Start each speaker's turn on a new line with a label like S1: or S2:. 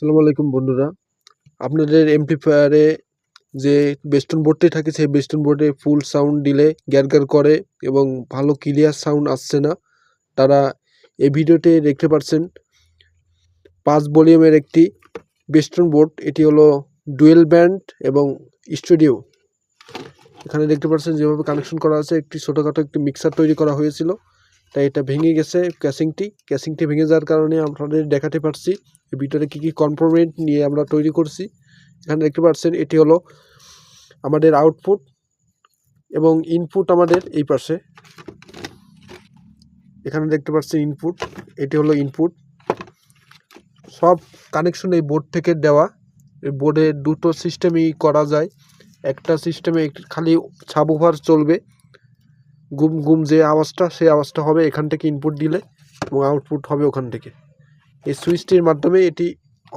S1: আসসালামু আলাইকুম বন্ধুরা। আপনাদের এমপ্লিফায়ারে যে বেস্টন বোর্ডটি থাকে সেই বেস্টন বোর্ডে ফুল সাউন্ড দিলে গ্যারগ্যার করে এবং ভালো ক্লিয়ার সাউন্ড আসছে না। তারা এই ভিডিওতে দেখতে পাচ্ছেন 5 ভলিউমের একটি বেস্টন বোর্ড। এটি হলো ডুয়েল ব্যান্ড এবং স্টুডিও। এখানে দেখতে পাচ্ছেন যেভাবে কানেকশন করা আছে একটি ছোটোখাটো একটি মিক্সার তৈরি করা হয়েছিল। তাই এটা ভেঙে গেছে ক্যাসিংটি ভেঙে যাওয়ার কারণে আপনাদের দেখাতে পারছি এর ভিতরে কী কী কম্পোনেন্ট নিয়ে আমরা তৈরি করছি। এখানে দেখতে পাচ্ছেন এটি হলো আমাদের আউটপুট এবং ইনপুট আমাদের এই পাশে। এখানে দেখতে পাচ্ছেন ইনপুট, এটি হলো ইনপুট। সব কানেকশন এই বোর্ড থেকে দেওয়া। এই বোর্ডে দুটো সিস্টেমই করা যায়। একটা সিস্টেমে খালি সাবওুফার চলবে, গুম গুম যে আওয়াজটা সেই আওয়াজটা হবে এখান থেকে ইনপুট দিলে এবং আউটপুট হবে ওখান থেকে। এই সুইচটির মাধ্যমে এটি